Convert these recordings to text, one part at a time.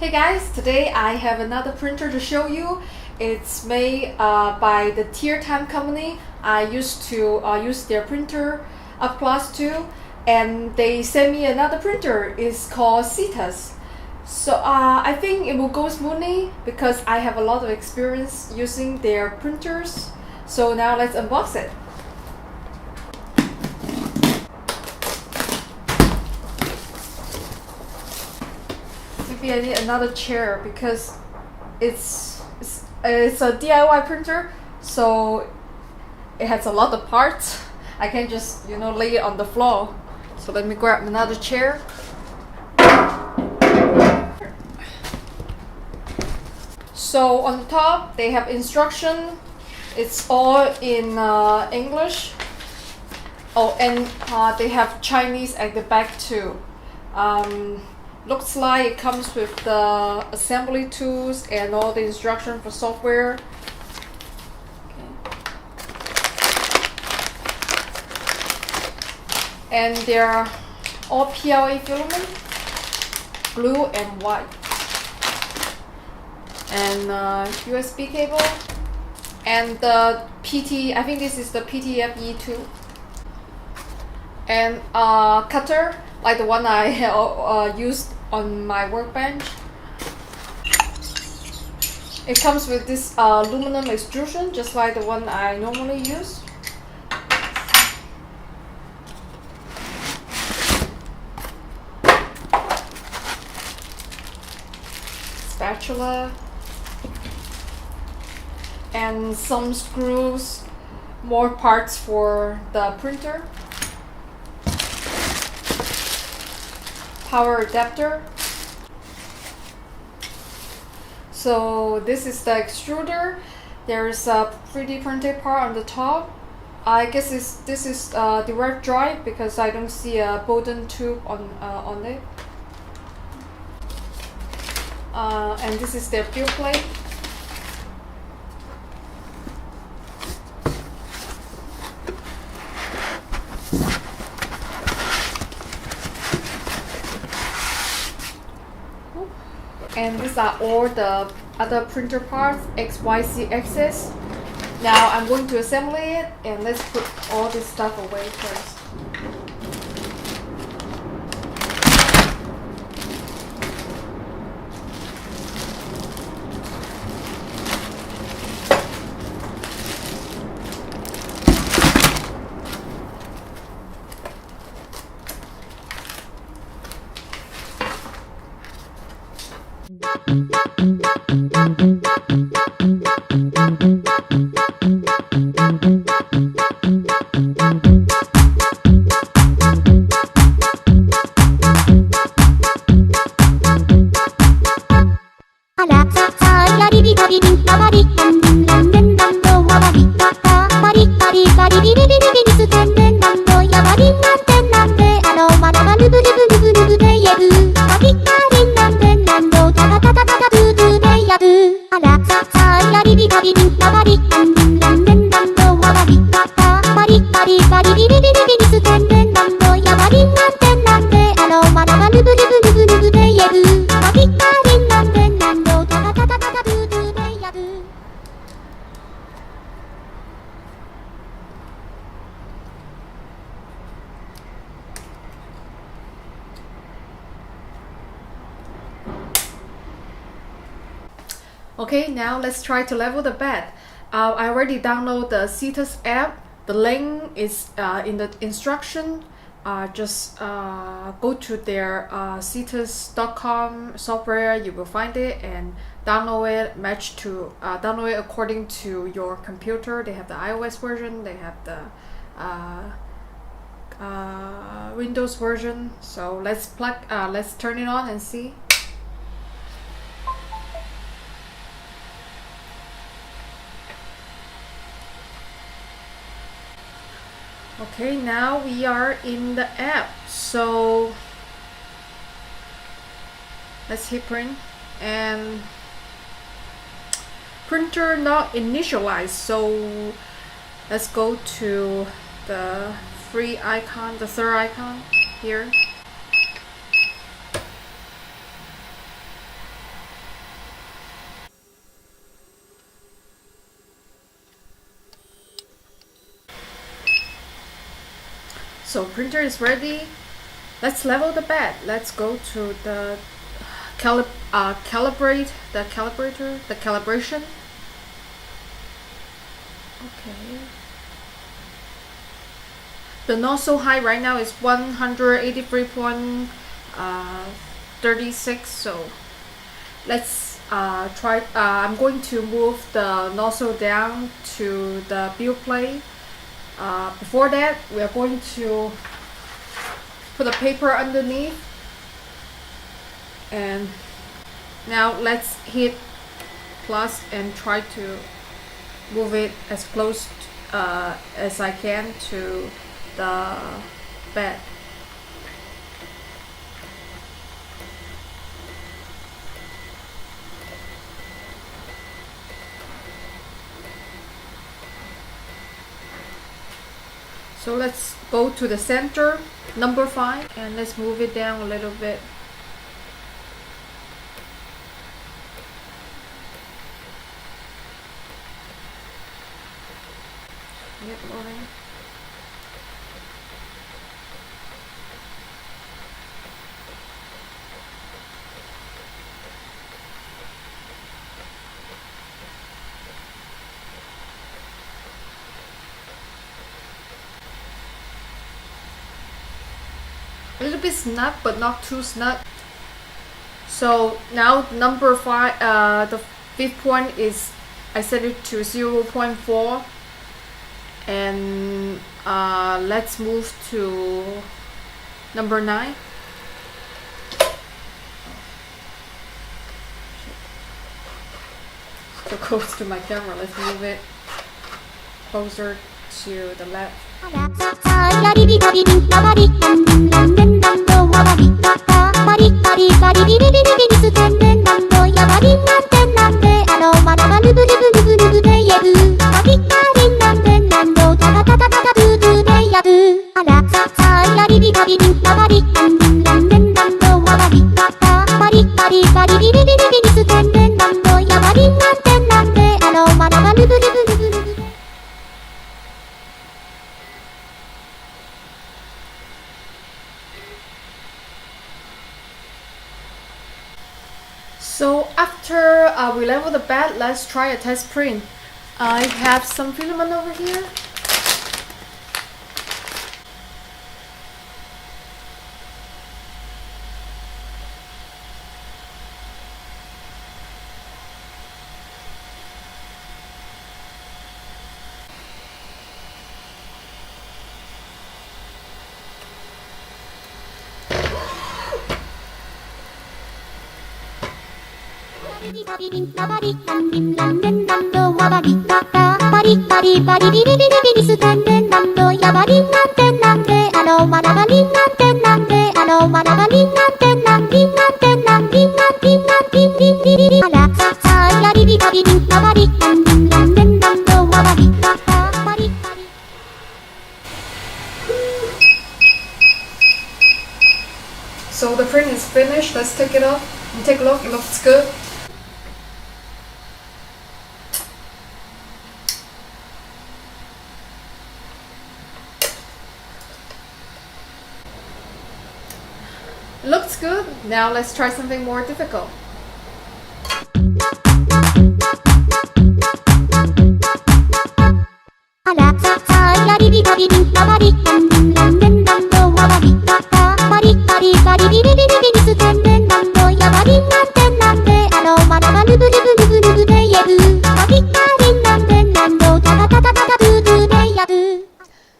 Hey guys, today I have another printer to show you. It's made by the Tier Time company. I used to use their printer up class 2, and they sent me another printer. It's called Cetus. So I think it will go smoothly because I have a lot of experience using their printers. So now let's unbox it. Maybe I need another chair because it's a DIY printer, so it has a lot of parts. I can't just lay it on the floor. So let me grab another chair. So on the top they have instruction. It's all in English. Oh, and they have Chinese at the back too. Looks like it comes with the assembly tools and all the instruction for software. Okay. And they're all PLA filament, blue and white. And USB cable. And the PT, I think this is the PTFE2. And cutter, like the one I used on my workbench. It comes with this aluminum extrusion, just like the one I normally use. Spatula. And some screws, more parts for the printer. Power adapter. So this is the extruder. There's a 3D printed part on the top. I guess this is direct drive because I don't see a Bowden tube on it. And this is their build plate. And these are all the other printer parts, X, Y, Z axis. Now I'm going to assemble it, and let's put all this stuff away first. Okay, now let's try to level the bed. I already downloaded the Cetus app. The link is in the instruction. Just go to their cetus.com software. You will find it and download it. Download it according to your computer. They have the iOS version. They have the Windows version. So let's turn it on and see. Okay, now we are in the app, so let's hit print, and printer not initialized, so let's go to the third icon here. So printer is ready. Let's level the bed. Let's go to the calibration. Okay. The nozzle height right now is 183.36. So let's try. I'm going to move the nozzle down to the build plate. Before that, we are going to put a paper underneath, and now let's hit plus and try to move it as close as I can to the bed. So let's go to the center, number 5, and let's move it down a little bit. Yep, loading. A little bit snug, but not too snug. So now number 5, the 5th point is, I set it to 0.4, and let's move to number 9. So close to my camera. Let's move it closer to the left. So after we level the bed, let's try a test print. I have some filament over here. So the print is finished. Let's take it off and take a look. It looks good. Looks good. Now let's try something more difficult.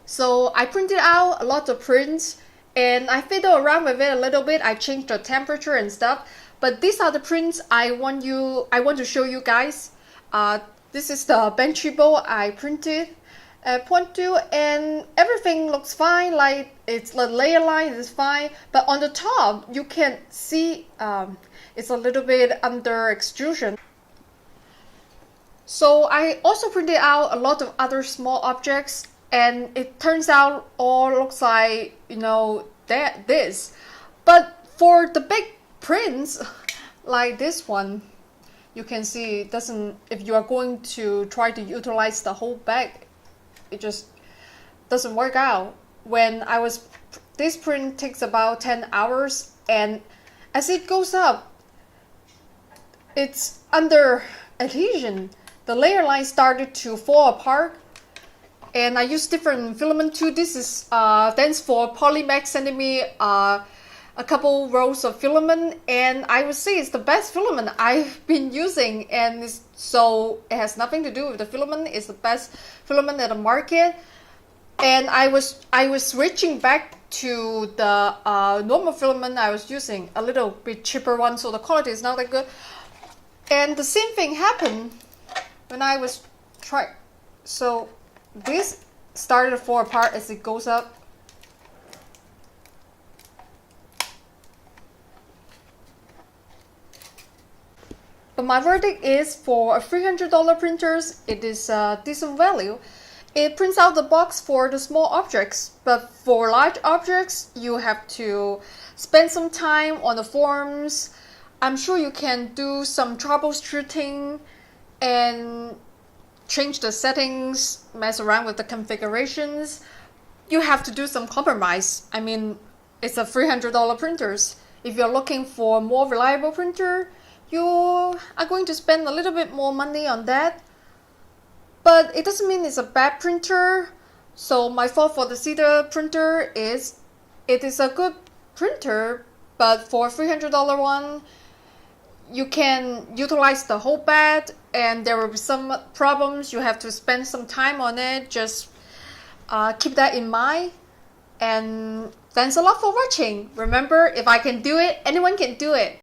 So I printed out a lot of prints, and I fiddle around with it a little bit. I changed the temperature and stuff, but these are the prints I want to show you guys. This is the benchy bowl I printed at point 2, and everything looks fine. Like it's the layer line is fine, but on the top you can see it's a little bit under extrusion. So I also printed out a lot of other small objects, and it turns out all looks like, you know, this. But for the big prints like this one, you can see it doesn't, if you are going to try to utilize the whole bag, it just doesn't work out. when this print takes about 10 hours, and as it goes up, it's under adhesion. The layer line started to fall apart, and I use different filament too. This is stands for Polymax, sending me a couple rows of filament, and I would say it's the best filament I've been using, and so it has nothing to do with the filament. It's the best filament at the market. And I was switching back to the normal filament I was using, a little bit cheaper one, so the quality is not that good. And the same thing happened when I was trying. So this started to fall apart as it goes up. But my verdict is, for a $300 printers, it is a decent value. It prints out the box for the small objects, but for large objects, you have to spend some time on the forums. I'm sure you can do some troubleshooting and change the settings, mess around with the configurations. You have to do some compromise. I mean, it's a $300 printers. If you're looking for a more reliable printer, you are going to spend a little bit more money on that. But it doesn't mean it's a bad printer. So my thought for the Cetus printer is, it is a good printer, but for a $300 one, you can utilize the whole bed, and there will be some problems. You have to spend some time on it. Just keep that in mind. And thanks a lot for watching. Remember, if I can do it, anyone can do it.